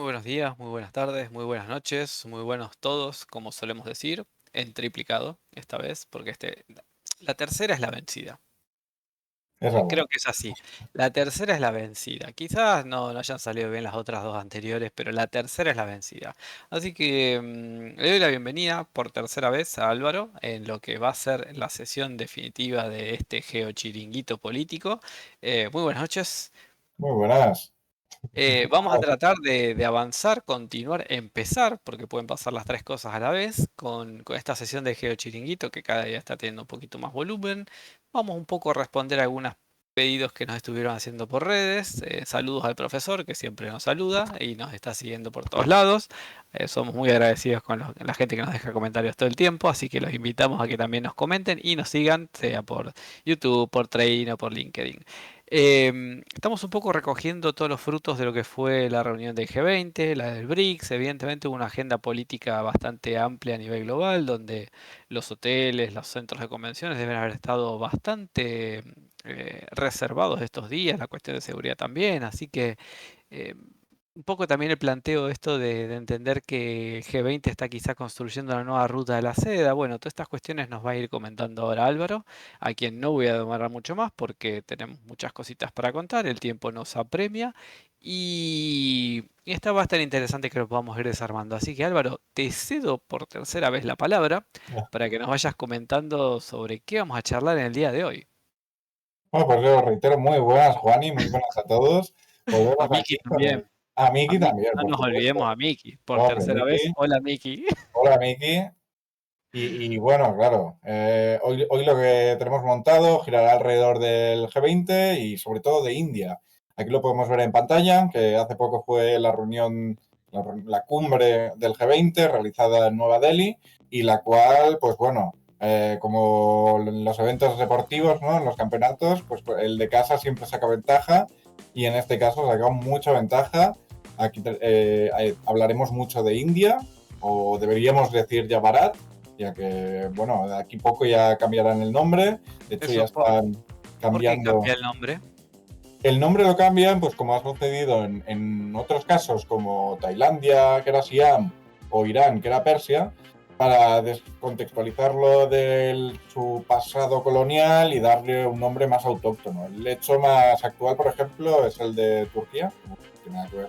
Muy buenos días, muy buenas tardes, muy buenas noches, muy buenos todos, como solemos decir, en triplicado esta vez, porque la tercera es la vencida. Eso Creo bueno. que es así. La tercera es la vencida. Quizás no hayan salido bien las otras dos anteriores, pero la tercera es la vencida. Así que le doy la bienvenida por tercera vez a Álvaro en lo que va a ser la sesión definitiva de este geochiringuito político. Muy buenas noches. Muy buenas. Vamos a tratar de avanzar, continuar, empezar, porque pueden pasar las tres cosas a la vez, con esta sesión de GeoChiringuito que cada día está teniendo un poquito más volumen. Vamos un poco a responder algunos pedidos que nos estuvieron haciendo por redes. Saludos al profesor que siempre nos saluda y nos está siguiendo por todos lados. Somos muy agradecidos con la gente que nos deja comentarios todo el tiempo, así que los invitamos a que también nos comenten y nos sigan, sea por YouTube, por Train o por LinkedIn. Estamos un poco recogiendo todos los frutos de lo que fue la reunión del G20, la del BRICS. Evidentemente hubo una agenda política bastante amplia a nivel global, donde los hoteles, los centros de convenciones deben haber estado bastante reservados estos días, la cuestión de seguridad también. Así que eh, un poco también el planteo esto de entender que el G20 está quizá construyendo la nueva ruta de la seda. Bueno, todas estas cuestiones nos va a ir comentando ahora Álvaro, a quien no voy a demorar mucho más porque tenemos muchas cositas para contar, el tiempo nos apremia y esta va a estar interesante que lo podamos ir desarmando. Así que Álvaro, te cedo por tercera vez la palabra para que nos vayas comentando sobre qué vamos a charlar en el día de hoy. Bueno, pues yo reitero, muy buenas, Juani, muy buenas a todos. A Volvemos Miki aquí con también, el... A a Miki Miki, también, no por nos olvidemos supuesto. a Miki, por Hombre, tercera vez. Miki. Hola Miki. Hola, Miki. Y bueno, claro, hoy lo que tenemos montado girará alrededor del G20 y sobre todo de India. Aquí lo podemos ver en pantalla, que hace poco fue la reunión, la cumbre del G20 realizada en Nueva Delhi y la cual, pues bueno, como en los eventos deportivos, ¿no? En los campeonatos, pues el de casa siempre saca ventaja y en este caso saca mucha ventaja. Aquí hablaremos mucho de India, o deberíamos decir ya Bharat, ya que, bueno, de aquí poco ya cambiarán el nombre. De hecho, ya Eso, están ¿por qué cambiando. cambia el nombre? El nombre lo cambian, pues como ha sucedido en otros casos, como Tailandia, que era Siam, o Irán, que era Persia, para descontextualizarlo de su pasado colonial y darle un nombre más autóctono. El hecho más actual, por ejemplo, es el de Turquía, que no tiene nada que ver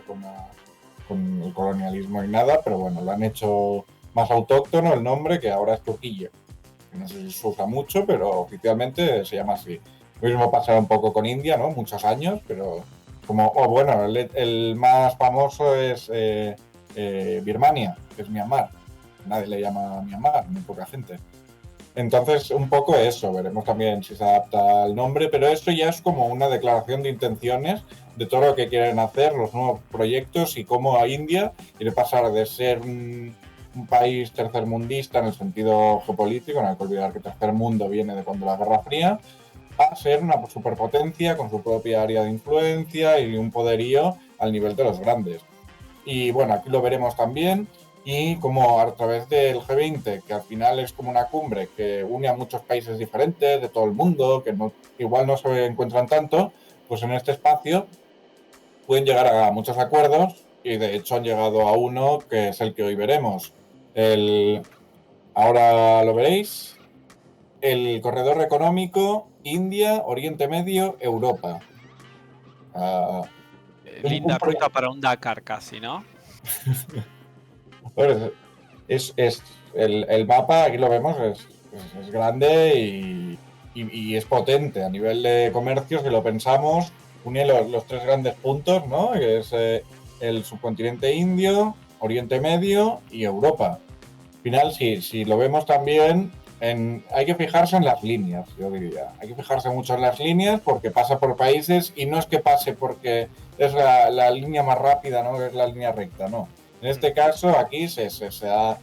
con el colonialismo y nada, pero bueno, lo han hecho más autóctono el nombre, que ahora es Turquía, que no sé si se usa mucho, pero oficialmente se llama así. Lo mismo pasará un poco con India, ¿no? Muchos años, pero como, bueno, el más famoso es Birmania, que es Myanmar. Nadie le llama Myanmar, muy poca gente. Entonces, un poco eso, veremos también si se adapta al nombre, pero esto ya es como una declaración de intenciones de todo lo que quieren hacer, los nuevos proyectos y cómo a India quiere pasar de ser un país tercermundista en el sentido geopolítico, no hay que olvidar que tercer mundo viene de cuando la Guerra Fría, a ser una superpotencia con su propia área de influencia y un poderío al nivel de los grandes. Y bueno, aquí lo veremos también. Y como a través del G20, que al final es como una cumbre que une a muchos países diferentes de todo el mundo, que no, igual no se encuentran tanto, pues en este espacio pueden llegar a muchos acuerdos y de hecho han llegado a uno que es el que hoy veremos. El, ahora lo veréis, el corredor económico India, Oriente Medio, Europa. Uh, un Linda ruta para un Dakar casi, ¿no? Pues es el mapa, aquí lo vemos, es grande y es potente a nivel de comercio, si lo pensamos, une los tres grandes puntos, ¿no? Que es el subcontinente indio, Oriente Medio y Europa. Al final, si lo vemos también, hay que fijarse en las líneas, yo diría. Hay que fijarse mucho en las líneas porque pasa por países y no es que pase porque es la línea más rápida, ¿no? Es la línea recta, no. En este caso, aquí se da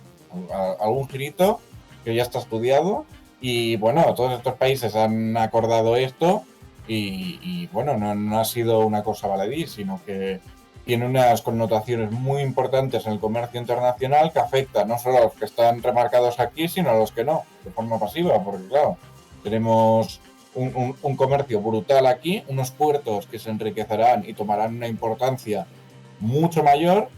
algún girito que ya está estudiado y, bueno, todos estos países han acordado esto y bueno, no ha sido una cosa baladí, sino que tiene unas connotaciones muy importantes en el comercio internacional que afecta no solo a los que están remarcados aquí, sino a los que no, de forma pasiva, porque claro, tenemos un comercio brutal aquí, unos puertos que se enriquecerán y tomarán una importancia mucho mayor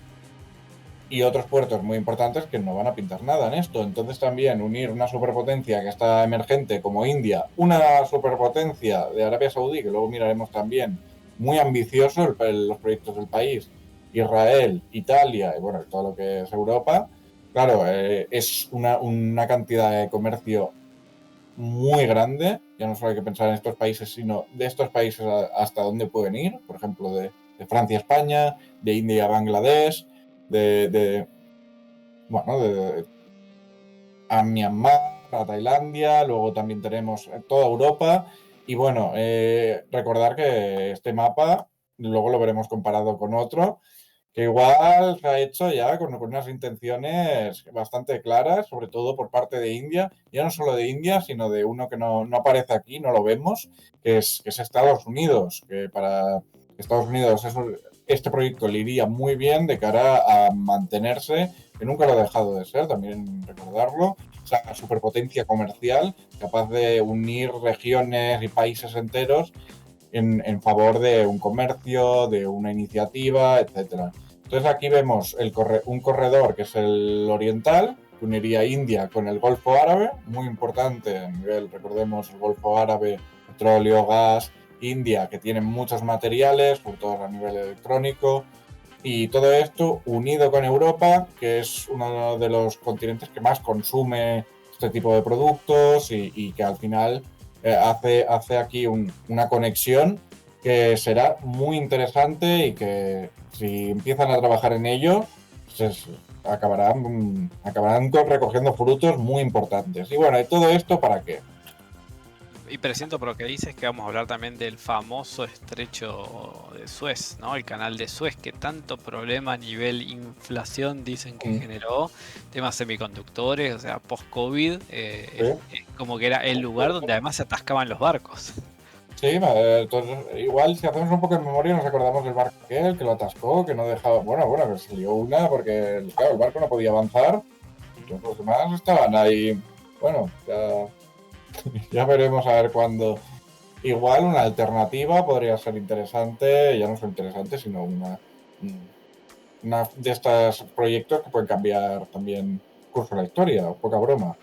y otros puertos muy importantes que no van a pintar nada en esto. Entonces también unir una superpotencia que está emergente como India, una superpotencia de Arabia Saudí, que luego miraremos también, muy ambicioso los proyectos del país, Israel, Italia y bueno, todo lo que es Europa, claro, es una cantidad de comercio muy grande. Ya no solo hay que pensar en estos países, sino de estos países hasta dónde pueden ir, por ejemplo, de Francia a España, de India a Bangladesh, de bueno, a Myanmar, a Tailandia, luego también tenemos toda Europa. Y bueno, recordar que este mapa, luego lo veremos comparado con otro, que igual se ha hecho ya con unas intenciones bastante claras, sobre todo por parte de India, ya no solo de India, sino de uno que no aparece aquí, no lo vemos, que es Estados Unidos, que para Estados Unidos este proyecto le iría muy bien de cara a mantenerse, que nunca lo ha dejado de ser, también recordarlo, esa superpotencia comercial capaz de unir regiones y países enteros en favor de un comercio, de una iniciativa, etcétera. Entonces aquí vemos un corredor que es el oriental, que uniría India con el Golfo Árabe, muy importante a nivel, recordemos, el Golfo Árabe, petróleo, gas, India, que tiene muchos materiales, sobre todo a nivel electrónico, y todo esto unido con Europa, que es uno de los continentes que más consume este tipo de productos y que al final hace aquí una conexión que será muy interesante y que si empiezan a trabajar en ello, pues acabarán recogiendo frutos muy importantes. Y bueno, ¿y todo esto para qué? Y presiento por lo que dices que vamos a hablar también del famoso estrecho de Suez, ¿no? El canal de Suez que tanto problema a nivel inflación dicen que generó, temas semiconductores, o sea, post-COVID, Sí, es como que era el lugar donde además se atascaban los barcos. sí, entonces, igual si hacemos un poco de memoria nos acordamos del barco aquel que lo atascó, que no dejaba, bueno, que salió una porque claro, el barco no podía avanzar, entonces los demás estaban ahí, bueno, ya veremos a ver cuándo. Igual una alternativa podría ser interesante, ya no solo interesante, sino una de estos proyectos que pueden cambiar también el curso de la historia, poca broma.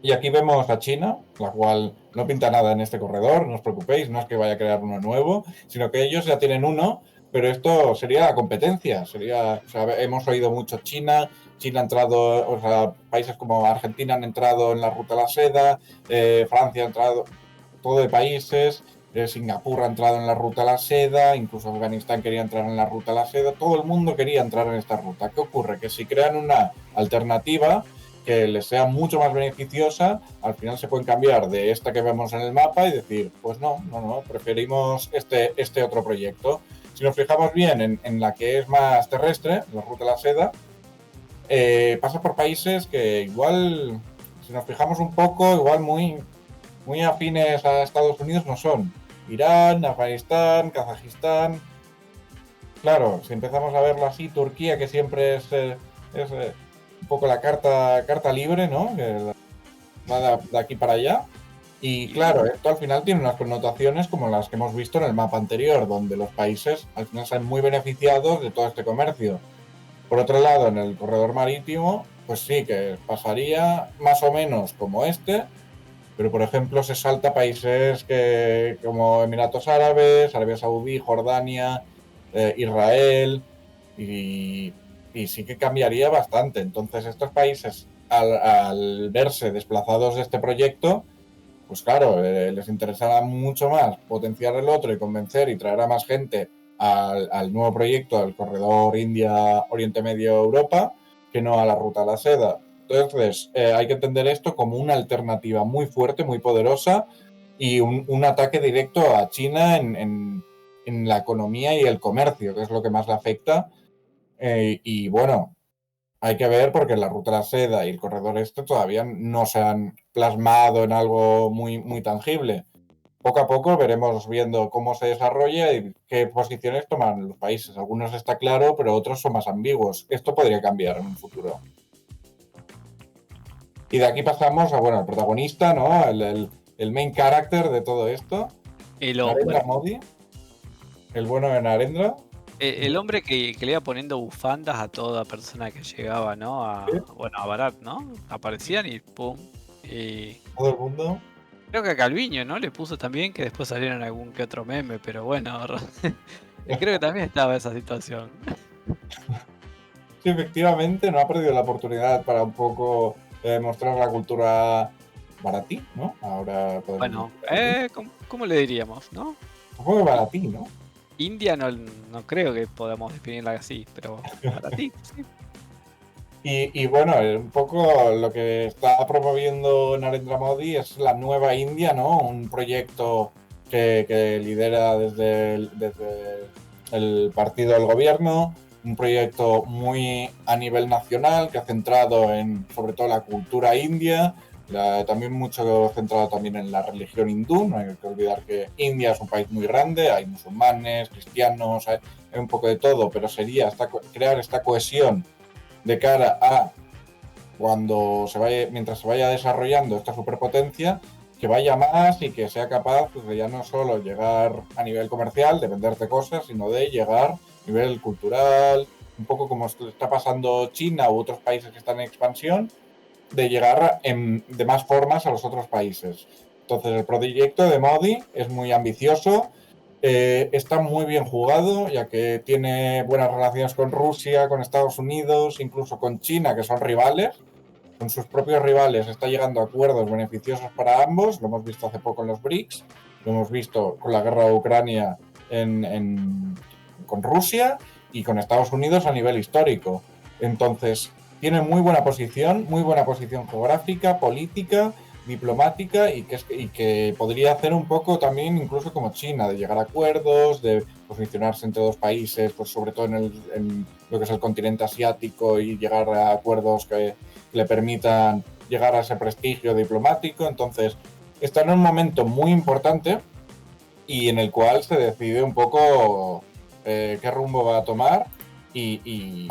Y aquí vemos a China, la cual no pinta nada en este corredor, no os preocupéis, no es que vaya a crear uno nuevo, sino que ellos ya tienen uno, pero esto sería la competencia, o sea, hemos oído mucho China ha entrado, o sea, países como Argentina han entrado en la ruta de la seda, Francia ha entrado, todo de países, Singapur ha entrado en la ruta de la seda, incluso Afganistán quería entrar en la ruta de la seda, todo el mundo quería entrar en esta ruta. ¿Qué ocurre? Que si crean una alternativa que les sea mucho más beneficiosa, al final se pueden cambiar de esta que vemos en el mapa y decir, pues no, preferimos este otro proyecto. Si nos fijamos bien en la que es más terrestre, la ruta de la seda, pasa por países que igual, si nos fijamos un poco, igual muy afines a Estados Unidos no son. Irán, Afganistán, Kazajistán. Claro, si empezamos a verlo así, Turquía, que siempre es un poco la carta libre, ¿no? Que va de aquí para allá. Y Y claro, esto al final tiene unas connotaciones como las que hemos visto en el mapa anterior, donde los países al final se han muy beneficiados de todo este comercio. Por otro lado, en el corredor marítimo, pues sí, que pasaría más o menos como este, pero por ejemplo se salta países como Emiratos Árabes, Arabia Saudí, Jordania, Israel, y, y sí que cambiaría bastante. Entonces estos países, al verse desplazados de este proyecto, pues claro, les interesará mucho más potenciar el otro y convencer y traer a más gente al nuevo proyecto del corredor India-Oriente Medio-Europa que no a la ruta a la seda. Entonces, hay que entender esto como una alternativa muy fuerte, muy poderosa y un ataque directo a China en la economía y el comercio, que es lo que más le afecta. Y bueno, hay que ver porque la ruta de la seda y el corredor este todavía no se han plasmado en algo muy tangible. Poco a poco veremos viendo cómo se desarrolla y qué posiciones toman los países. Algunos está claro, pero otros son más ambiguos. Esto podría cambiar en un futuro. Y de aquí pasamos a, bueno, al protagonista, ¿no? El main character de todo esto, el Narendra hombre. Modi, el bueno de Narendra. El hombre que le iba poniendo bufandas a toda persona que llegaba, ¿no? ¿Sí? Bueno, a Barat, ¿no? Aparecían y pum. Y Todo el mundo. creo que a Calviño, ¿no? Le puso también, que después salieron algún que otro meme, pero bueno, creo que también estaba esa situación. Sí, efectivamente, no ha perdido la oportunidad para un poco mostrar la cultura baratí, ¿no? Ahora podemos Bueno, decir baratí. ¿cómo le diríamos, no? Supongo que I- baratí, ¿no? India no creo que podamos definirla así, pero para ti, sí. Y bueno, un poco lo que está promoviendo Narendra Modi es la nueva India, ¿no? Un proyecto que lidera desde el partido del gobierno, un proyecto muy a nivel nacional que ha centrado en sobre todo la cultura india, también mucho centrado también en la religión hindú. No hay que olvidar que India es un país muy grande, hay musulmanes, cristianos, hay un poco de todo, pero sería crear esta cohesión de cara a cuando se vaya, mientras se vaya desarrollando esta superpotencia, que vaya más y que sea capaz pues, de ya no solo llegar a nivel comercial, de venderte cosas, sino de llegar a nivel cultural, un poco como está pasando China u otros países que están en expansión, de llegar de más formas a los otros países. Entonces, el proyecto de Modi es muy ambicioso, está muy bien jugado, ya que tiene buenas relaciones con Rusia, con Estados Unidos, incluso con China, que son rivales. Con sus propios rivales está llegando a acuerdos beneficiosos para ambos. Lo hemos visto hace poco en los BRICS, lo hemos visto con la guerra de Ucrania con Rusia y con Estados Unidos a nivel histórico. Entonces, tiene muy buena posición geográfica, política, diplomática y que podría hacer un poco también incluso como China, de llegar a acuerdos, de posicionarse entre dos países, pues sobre todo en lo que es el continente asiático y llegar a acuerdos que le permitan llegar a ese prestigio diplomático. Entonces, está en un momento muy importante y en el cual se decide un poco qué rumbo va a tomar y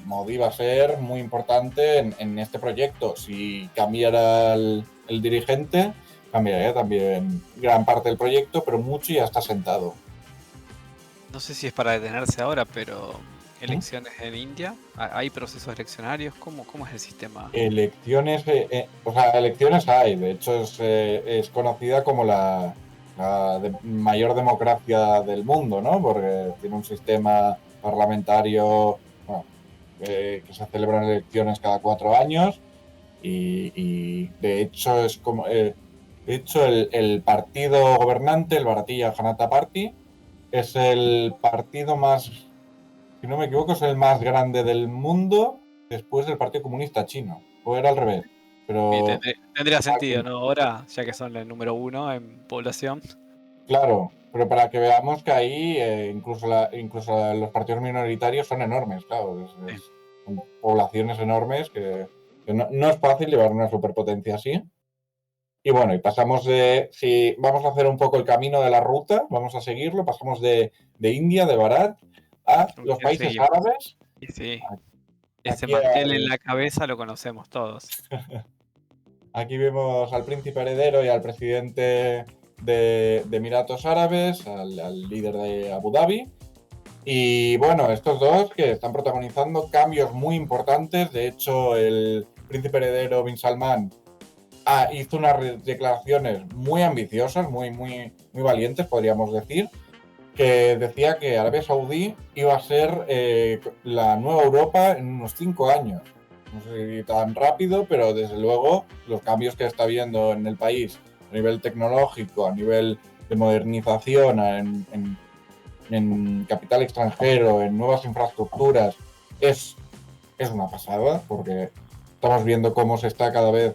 Modi va a ser muy importante en este proyecto. Si cambiara el dirigente, cambiaría también gran parte del proyecto, pero mucho ya está sentado. No sé si es para detenerse ahora, pero ¿Mm? elecciones en India, ¿hay procesos eleccionarios? ¿Cómo es el sistema? Elecciones, o sea, elecciones hay, de hecho es conocida como mayor democracia del mundo, ¿no? Porque tiene un sistema parlamentario, bueno, que se celebran elecciones cada 4 años y de hecho es como, de hecho el partido gobernante, el Bharatiya Janata Party, es el partido más, si no me equivoco, es el más grande del mundo después del Partido Comunista Chino. O era al revés. Y Pero tendría sentido, aquí, ¿no? Ahora, ya que son el número uno en población. claro, pero para que veamos que ahí incluso los partidos minoritarios son enormes, claro. Sí. Son poblaciones enormes que no es fácil llevar una superpotencia así. Y bueno, y pasamos si vamos a hacer un poco el camino de la ruta, vamos a seguirlo, pasamos de India, de Bharat, a ¿Con los quién países seguimos? árabes, Y sí, ese aquí mantel en la cabeza lo conocemos todos. Aquí vemos al príncipe heredero y al presidente de Emiratos Árabes, al líder de Abu Dhabi. Y bueno, estos dos que están protagonizando cambios muy importantes. De hecho, el príncipe heredero Bin Salman hizo unas declaraciones muy ambiciosas, muy valientes, podríamos decir, que decía que Arabia Saudí iba a ser la nueva Europa en unos 5 años. No sé si tan rápido, pero desde luego los cambios que está viendo en el país a nivel tecnológico, a nivel de modernización, en capital extranjero, en nuevas infraestructuras, es, es una pasada, porque estamos viendo cómo se está cada vez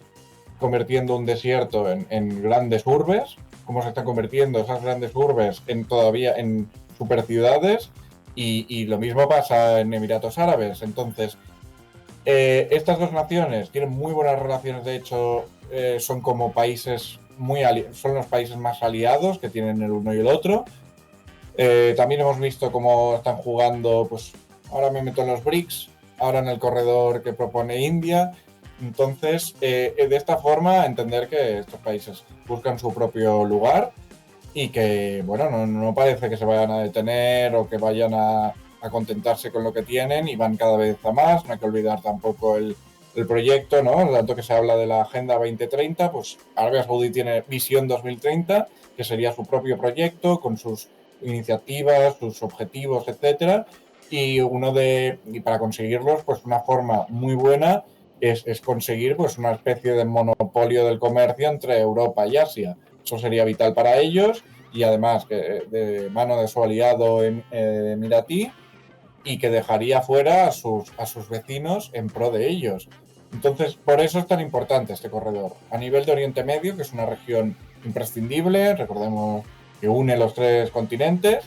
convirtiendo un desierto en grandes urbes, cómo se están convirtiendo esas grandes urbes en superciudades y lo mismo pasa en Emiratos Árabes. Entonces, estas dos naciones tienen muy buenas relaciones, de hecho, son como países son los países más aliados que tienen el uno y el otro. También hemos visto cómo están jugando, pues ahora me meto en los BRICS, ahora en el corredor que propone India. Entonces, de esta forma, entender que estos países buscan su propio lugar y que, bueno, no parece que se vayan a detener o que vayan a contentarse con lo que tienen y van cada vez a más. No hay que olvidar tampoco el proyecto, ¿no? Tanto que se habla de la Agenda 2030, pues Arabia Saudí tiene Visión 2030, que sería su propio proyecto con sus iniciativas, sus objetivos, etcétera. Y para conseguirlos, pues una forma muy buena es conseguir pues una especie de monopolio del comercio entre Europa y Asia. Eso sería vital para ellos y además de mano de su aliado emiratí, y que dejaría fuera a sus vecinos en pro de ellos. Entonces, por eso es tan importante este corredor. A nivel de Oriente Medio, que es una región imprescindible, recordemos que une los 3 continentes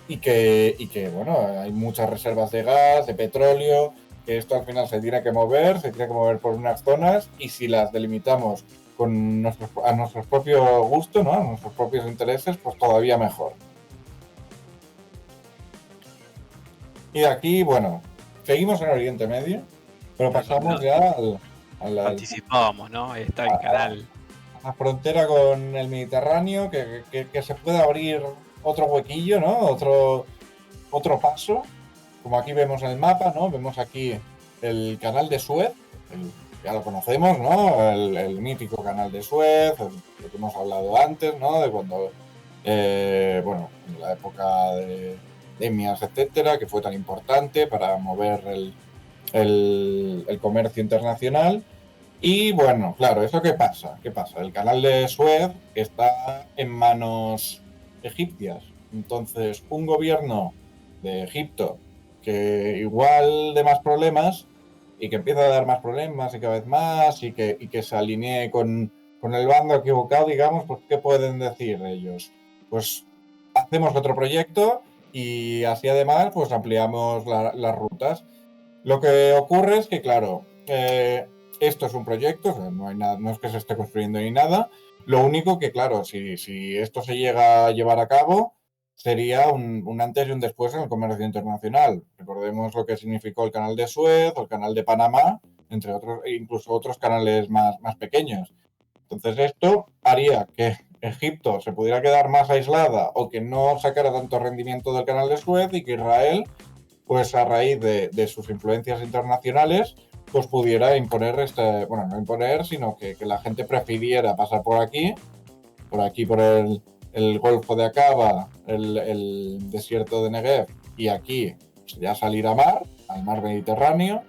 y que bueno, hay muchas reservas de gas, de petróleo, que esto al final se tiene que mover por unas zonas, y si las delimitamos a nuestro propio gusto, ¿no? A nuestros propios intereses, pues todavía mejor. Y de aquí, bueno, seguimos en Oriente Medio, pero pasamos ya Anticipábamos, ¿no? Ahí está el a canal. la frontera con el Mediterráneo, que se puede abrir otro huequillo, ¿no? Otro paso. Como aquí vemos en el mapa, ¿no? Vemos aquí el canal de Suez, ya lo conocemos, ¿no? El mítico canal de Suez, lo que hemos hablado antes, ¿no? De cuando, bueno, en la época de emias, etcétera, que fue tan importante para mover el comercio internacional. Y bueno, claro, ¿eso qué pasa? ¿Qué pasa? El canal de Suez está en manos egipcias. Entonces, un gobierno de Egipto que igual de más problemas y que empieza a dar más problemas y cada vez más y que se alinee con el bando equivocado, digamos, pues ¿qué pueden decir ellos? Pues hacemos otro proyecto y así además pues ampliamos las rutas. Lo que ocurre es que, claro, esto es un proyecto, o sea, no hay nada, no es que se esté construyendo ni nada. Lo único que, claro, si esto se llega a llevar a cabo, sería un antes y un después en el comercio internacional. Recordemos lo que significó el canal de Suez o el canal de Panamá, entre otros, e incluso otros canales más pequeños. Entonces esto haría que Egipto se pudiera quedar más aislada o que no sacara tanto rendimiento del canal de Suez, y que Israel, pues a raíz de sus influencias internacionales, pues pudiera imponer bueno, no imponer, sino que la gente prefiriera pasar por el Golfo de Aqaba, el desierto de Negev, y aquí pues, ya salir al mar Mediterráneo,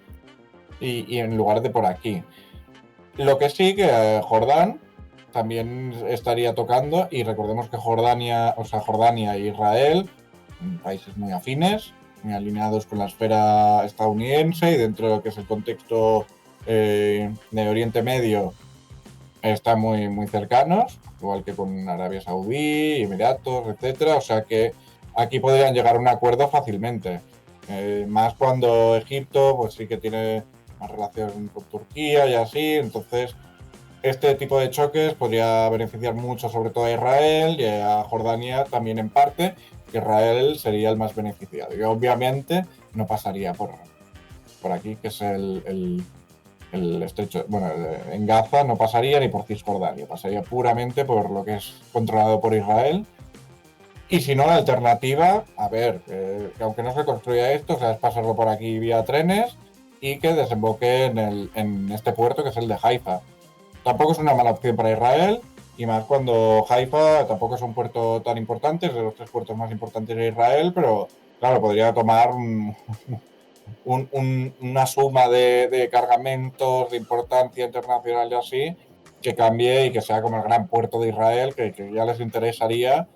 y en lugar de por aquí. Lo que sí que Jordán también estaría tocando, y recordemos que Jordania e Israel, países muy afines, muy alineados con la esfera estadounidense, y dentro de lo que es el contexto de Oriente Medio están muy, muy cercanos, igual que con Arabia Saudí, Emiratos, etcétera. O sea que aquí podrían llegar a un acuerdo fácilmente. Más cuando Egipto pues sí que tiene más relación con Turquía y así. Entonces, este tipo de choques podría beneficiar mucho sobre todo a Israel y a Jordania también en parte, que Israel sería el más beneficiado. Y obviamente no pasaría por aquí, que es el estrecho. Bueno, en Gaza no pasaría ni por Cisjordania, pasaría puramente por lo que es controlado por Israel. Y si no, la alternativa, a ver, que aunque no se construya esto, o sea, es pasarlo por aquí vía trenes y que desemboque en este puerto que es el de Haifa. Tampoco es una mala opción para Israel, y más cuando Haifa tampoco es un puerto tan importante, es de los 3 puertos más importantes de Israel, pero claro, podría tomar una suma de cargamentos de importancia internacional y así, que cambie y que sea como el gran puerto de Israel, que ya les interesaría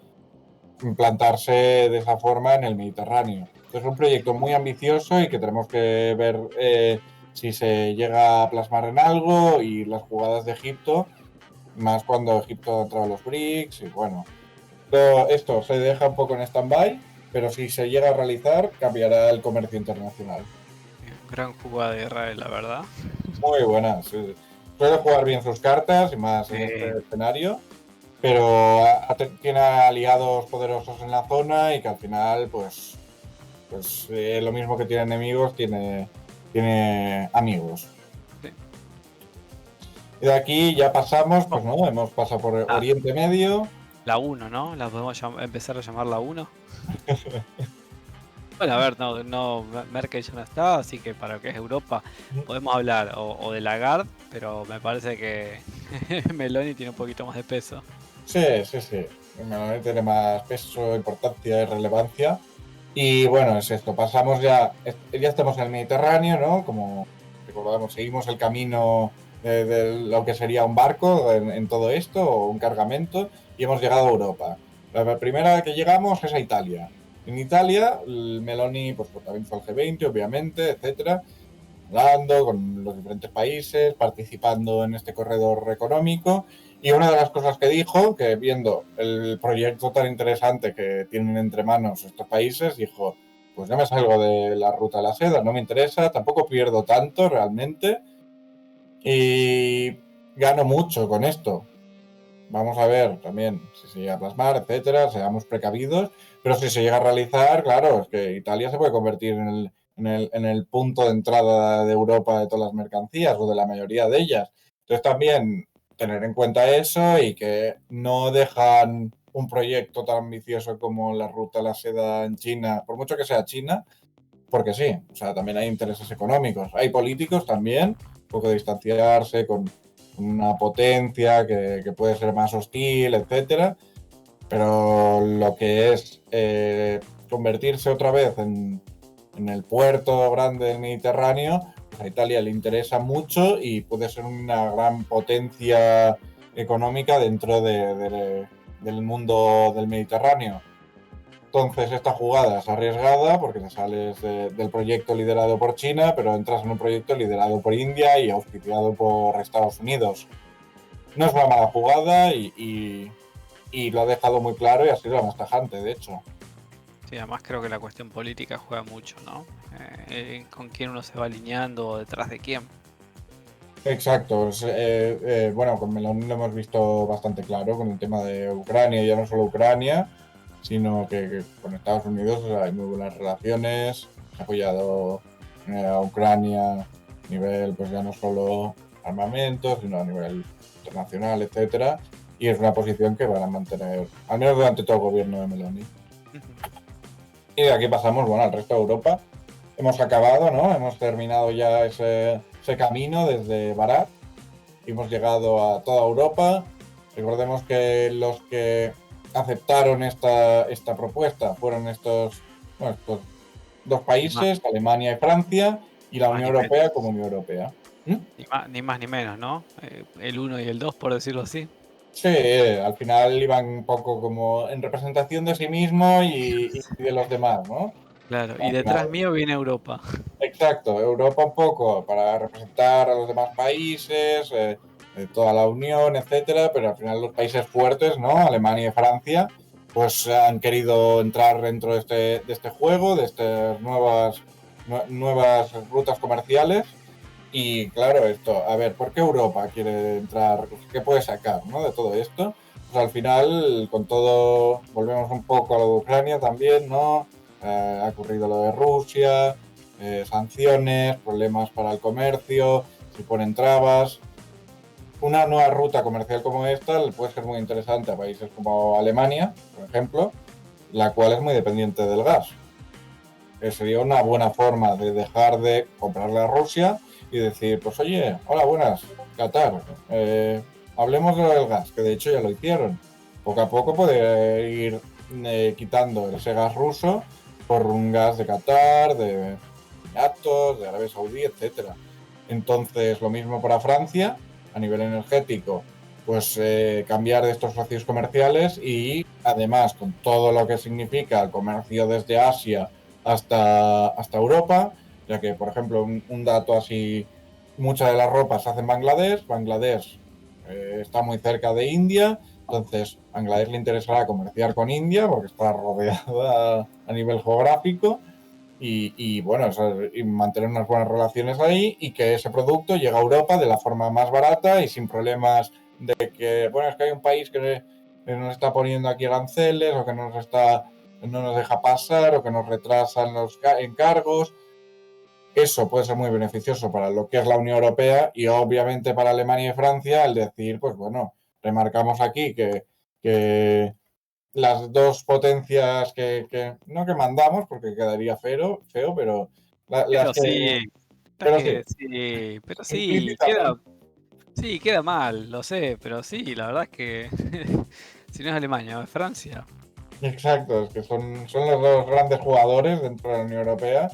implantarse de esa forma en el Mediterráneo. Es un proyecto muy ambicioso y que tenemos que ver si se llega a plasmar en algo, y las jugadas de Egipto, más cuando Egipto ha entrado a los BRICS, y bueno, todo esto se deja un poco en stand-by, pero si se llega a realizar, cambiará el comercio internacional. Gran jugada de Israel, la verdad. Muy buena, sí. Suele jugar bien sus cartas, y más en este escenario, pero tiene aliados poderosos en la zona, y que al final, pues lo mismo que tiene enemigos, tiene amigos. Sí. Y de aquí ya pasamos, pues no, hemos pasado por Oriente Medio. La 1, ¿no? La podemos empezar a llamar la 1. Bueno, a ver, Merkel ya no está, así que para lo que es Europa podemos hablar o de Lagarde, pero me parece que Meloni tiene un poquito más de peso. Sí, sí, sí. Meloni tiene más peso, importancia y relevancia. Y bueno, es esto. Pasamos ya estamos en el Mediterráneo, ¿no? Como recordamos, seguimos el camino de lo que sería un barco en todo esto, o un cargamento, y hemos llegado a Europa. La primera que llegamos es a Italia. En Italia, el Meloni, pues también fue al G20, obviamente, etcétera, hablando con los diferentes países, participando en este corredor económico. Y una de las cosas que dijo, que viendo el proyecto tan interesante que tienen entre manos estos países, dijo, pues no me salgo de la ruta de la seda, no me interesa, tampoco pierdo tanto realmente y gano mucho con esto. Vamos a ver también si se llega a plasmar, etcétera, seamos precavidos, pero si se llega a realizar, claro, es que Italia se puede convertir en el punto de entrada de Europa de todas las mercancías o de la mayoría de ellas. Entonces también tener en cuenta eso y que no dejan un proyecto tan ambicioso como la ruta a la seda en China, por mucho que sea China, porque sí, o sea, también hay intereses económicos, hay políticos también, un poco de distanciarse con una potencia que puede ser más hostil, etcétera, pero lo que es convertirse otra vez en el puerto grande del Mediterráneo, pues a Italia le interesa mucho y puede ser una gran potencia económica dentro del mundo del Mediterráneo. Entonces, esta jugada es arriesgada porque te sales del proyecto liderado por China, pero entras en un proyecto liderado por India y auspiciado por Estados Unidos. No es una mala jugada y lo ha dejado muy claro y ha sido la más tajante, de hecho. Sí, además creo que la cuestión política juega mucho, ¿no? Con quién uno se va alineando o detrás de quién. Exacto. Bueno, con Meloni lo hemos visto bastante claro con el tema de Ucrania, ya no solo Ucrania, sino que con Estados Unidos hay muy buenas relaciones, se ha apoyado a Ucrania a nivel, pues ya no solo armamento, sino a nivel internacional, etcétera, y es una posición que van a mantener, al menos durante todo el gobierno de Meloni. Y de aquí pasamos, bueno, al resto de Europa. Hemos acabado, ¿no? Hemos terminado ya ese camino desde Barat y hemos llegado a toda Europa. Recordemos que los que aceptaron esta propuesta fueron estos dos Ni más, países, Alemania y Francia, y ni la más Unión ni Europea menos. como Unión Europea. ¿Mm? Ni más ni menos, ¿no? El uno y el 2 por decirlo así. Sí, al final iban un poco como en representación de sí mismo y de los demás, ¿no? Claro, y Al final, detrás mío viene Europa. exacto, Europa un poco para representar a los demás países, toda la Unión, etcétera, pero al final los países fuertes, ¿no? Alemania y Francia, pues han querido entrar dentro de este juego, de estas nuevas rutas comerciales. Y claro, esto, a ver, ¿por qué Europa quiere entrar? ¿Qué puede sacar, ¿no? De todo esto. Pues al final, con todo, volvemos un poco a lo de Ucrania también, ¿no? Ha ocurrido lo de Rusia, sanciones, problemas para el comercio, se ponen trabas. Una nueva ruta comercial como esta puede ser muy interesante a países como Alemania, por ejemplo, la cual es muy dependiente del gas. Sería una buena forma de dejar de comprarle a Rusia y decir, pues oye, hola, buenas, Qatar, hablemos de lo del gas, que de hecho ya lo hicieron. Poco a poco puede ir quitando ese gas ruso por un gas de Qatar, de Emiratos, de Arabia Saudí, etcétera. Entonces, lo mismo para Francia, a nivel energético, pues cambiar de estos socios comerciales y además con todo lo que significa el comercio desde Asia hasta Europa, ya que, por ejemplo, un dato así, mucha de la ropa se hace en Bangladesh, Bangladesh está muy cerca de India, entonces a Bangladesh le interesará comerciar con India porque está rodeada a nivel geográfico y bueno, y mantener unas buenas relaciones ahí y que ese producto llegue a Europa de la forma más barata y sin problemas de que, bueno, es que hay un país que nos está poniendo aquí aranceles o que no nos deja pasar o que nos retrasan los encargos. Eso puede ser muy beneficioso para lo que es la Unión Europea y obviamente para Alemania y Francia al decir, pues bueno, remarcamos aquí que las dos potencias no que mandamos, porque quedaría feo, pero las Pero que, sí, la pero sí, que sí, pero sí, implícitamente. queda mal, lo sé, pero sí, la verdad es que si no es Alemania, es Francia. Exacto, es que son los dos grandes jugadores dentro de la Unión Europea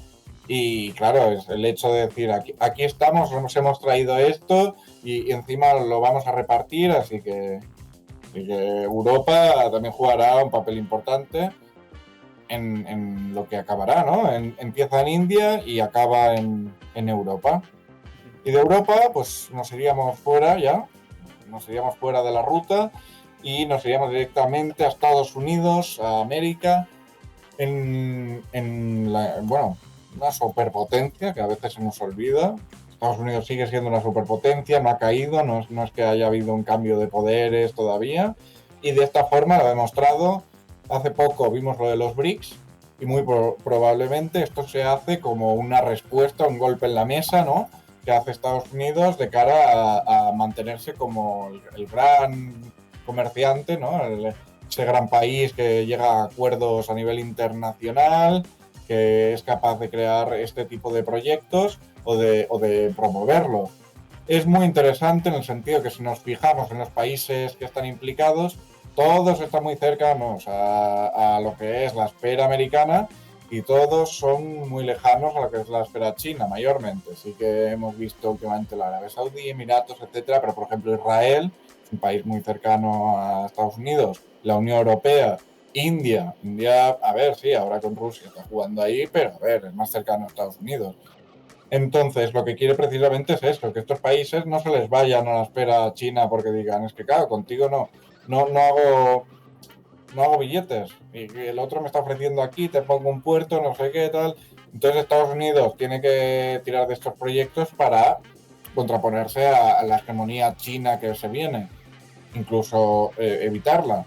y claro, es el hecho de decir, aquí estamos, nos hemos traído esto y encima lo vamos a repartir, así que Europa también jugará un papel importante en lo que acabará, ¿no? Empieza en India y acaba en Europa. Y de Europa, pues nos iríamos fuera ya, nos iríamos fuera de la ruta y nos iríamos directamente a Estados Unidos, a América, bueno, una superpotencia que a veces se nos olvida. Estados Unidos sigue siendo una superpotencia, no ha caído, no es que haya habido un cambio de poderes todavía. Y de esta forma lo ha demostrado. Hace poco vimos lo de los BRICS y muy probablemente esto se hace como una respuesta, un golpe en la mesa, ¿no? Que hace Estados Unidos de cara a mantenerse como el gran comerciante, ¿no? Ese gran país que llega a acuerdos a nivel internacional, que es capaz de crear este tipo de proyectos o de promoverlos. Es muy interesante en el sentido que si nos fijamos en los países que están implicados, todos están muy cercanos a lo que es la esfera americana y todos son muy lejanos a lo que es la esfera china mayormente. Sí que hemos visto últimamente la Arabia Saudí, Emiratos, etcétera, pero por ejemplo Israel es un país muy cercano a Estados Unidos, la Unión Europea, India, a ver, sí, ahora con Rusia está jugando ahí, pero a ver, es más cercano a Estados Unidos. Entonces, lo que quiere precisamente es eso, que estos países no se les vayan a la espera china porque digan, es que claro, contigo no hago billetes y el otro me está ofreciendo aquí, te pongo un puerto, no sé qué tal. Entonces Estados Unidos tiene que tirar de estos proyectos para contraponerse a la hegemonía china que se viene, incluso evitarla.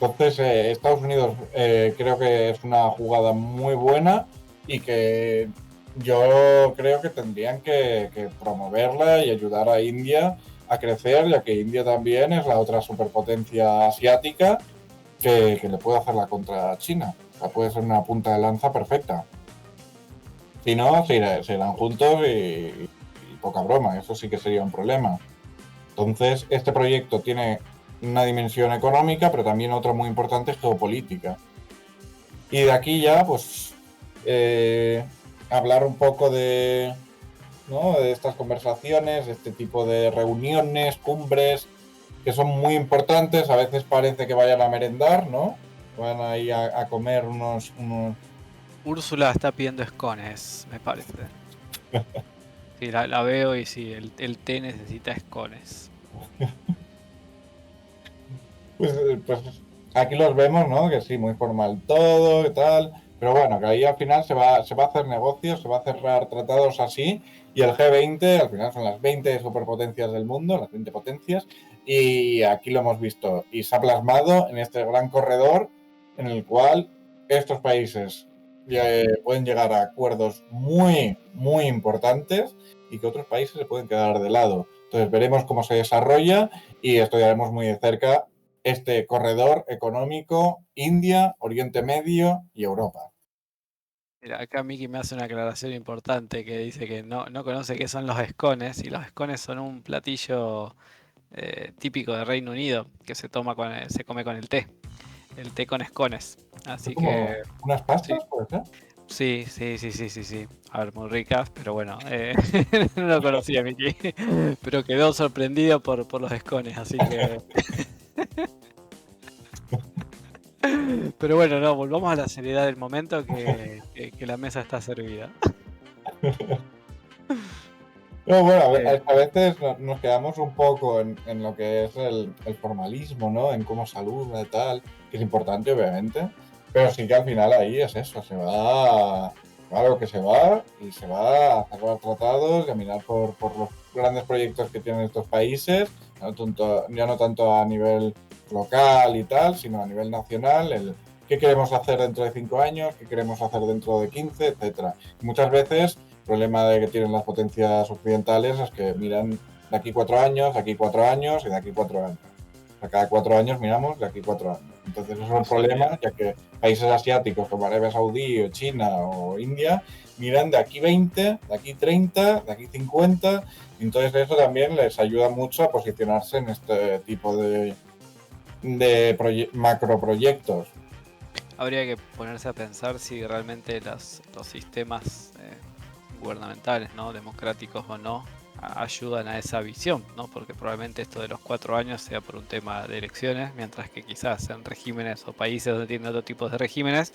Entonces, Estados Unidos creo que es una jugada muy buena y que yo creo que tendrían que promoverla y ayudar a India a crecer, ya que India también es la otra superpotencia asiática que le puede hacer la contra China. O sea, puede ser una punta de lanza perfecta. Si no, se irán juntos y poca broma, eso sí que sería un problema. Entonces, este proyecto tiene una dimensión económica, pero también otra muy importante geopolítica. Y de aquí ya, pues, eh, hablar un poco ¿no? de estas conversaciones, de este tipo de reuniones, cumbres, que son muy importantes. A veces parece que vayan a merendar, ¿no? Van a ir a comer unos... Úrsula está pidiendo escones, me parece. Sí, la veo y sí, el té necesita escones. Pues aquí los vemos, ¿no? Que sí, muy formal todo y tal. Pero bueno, que ahí al final se va a hacer negocios, se va a cerrar tratados así. Y el G20 al final son las 20 superpotencias del mundo, las 20 potencias. Y aquí lo hemos visto. Y se ha plasmado en este gran corredor en el cual estos países pueden llegar a acuerdos muy, muy importantes y que otros países se pueden quedar de lado. Entonces veremos cómo se desarrolla y estudiaremos muy de cerca este corredor económico India, Oriente Medio y Europa. Mira, acá Miki me hace una aclaración importante que dice que no conoce qué son los escones, y los escones son un platillo típico de Reino Unido que se come con el té con escones. ¿Es Así que como unas sí, pastas, puede ser? sí. A ver, muy ricas, pero bueno, no lo conocía Miki, pero quedó sorprendido por los escones, así que... Pero bueno, no, volvamos a la seriedad del momento que la mesa está servida. No, bueno, Eh, a veces nos quedamos un poco en lo que es el formalismo, ¿no? En cómo saluda y tal, que es importante, obviamente, pero sí que al final ahí es eso, claro que se va y se va a cerrar tratados y a mirar por los grandes proyectos que tienen estos países, ya no tanto a nivel local y tal, sino a nivel nacional, el qué queremos hacer dentro de 5 años, qué queremos hacer dentro de 15, etcétera. Muchas veces problema de que tienen las potencias occidentales es que miran de aquí 4 años, de aquí 4 años y de aquí 4 años. A cada 4 años miramos de aquí 4 años. Entonces eso es un Casualidad. problema, ya que países asiáticos como Arabia Saudí o China o India miran de aquí 20, de aquí 30, de aquí 50, y entonces eso también les ayuda mucho a posicionarse en este tipo de macroproyectos. Habría que ponerse a pensar si realmente los sistemas gubernamentales, ¿no? Democráticos o no, ayudan a esa visión, ¿no? Porque probablemente esto de los 4 años sea por un tema de elecciones, mientras que quizás en regímenes o países donde tienen otro tipo de regímenes,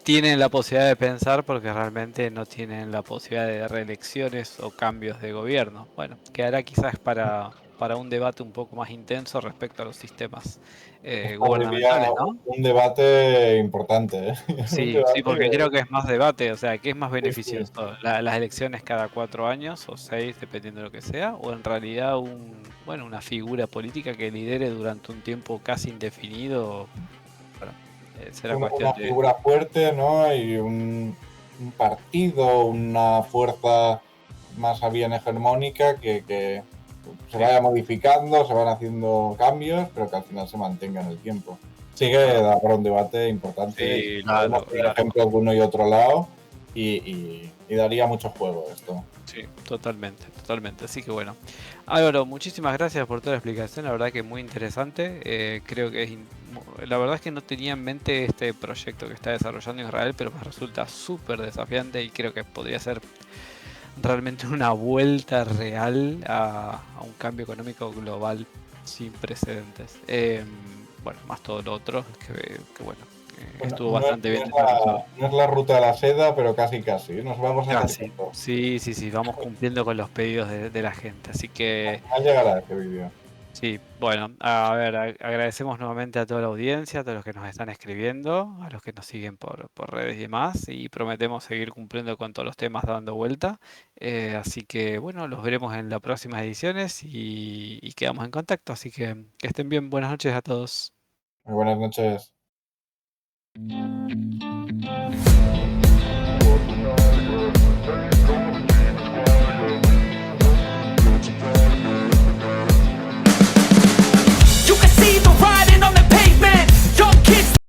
tienen la posibilidad de pensar porque realmente no tienen la posibilidad de reelecciones o cambios de gobierno. Bueno, quedará quizás para un debate un poco más intenso respecto a los sistemas Esto sería gubernamentales, ¿no? un debate importante, ¿eh? Un Sí, sí, debate porque creo que es más debate, o sea, ¿qué es más sí, sí. beneficioso? ¿Las elecciones cada 4 años o 6, dependiendo de lo que sea? ¿O en realidad bueno, una figura política que lidere durante un tiempo casi indefinido? Bueno, será Una cuestión de... figura fuerte, ¿no? Y un partido, una fuerza más a bien hegemónica que se Sí, vaya modificando, se van haciendo cambios, pero que al final se mantenga en el tiempo. Sí que bueno, da para un debate importante y sí, podemos largo, poner largo. ejemplos de uno y otro lado y daría mucho juego esto. Sí, totalmente, totalmente. Así que bueno. Álvaro, muchísimas gracias por toda la explicación, la verdad que muy interesante. Creo que la verdad es que no tenía en mente este proyecto que está desarrollando Israel, pero me resulta súper desafiante y creo que podría ser realmente una vuelta real a un cambio económico global sin precedentes. Bueno, más todo lo otro, que bueno, Bueno, estuvo bastante bien desarrollado. no es la ruta de la seda, pero casi casi. Nos vamos Casi. acercando. Sí, sí, sí, vamos cumpliendo con los pedidos de la gente. Así que Al llegará este vídeo. sí, bueno, a ver, agradecemos nuevamente a toda la audiencia, a todos los que nos están escribiendo, a los que nos siguen por redes y demás, y prometemos seguir cumpliendo con todos los temas dando vuelta. Así que bueno, los veremos en las próximas ediciones y quedamos en contacto. Así que estén bien, buenas noches a todos. Muy buenas noches.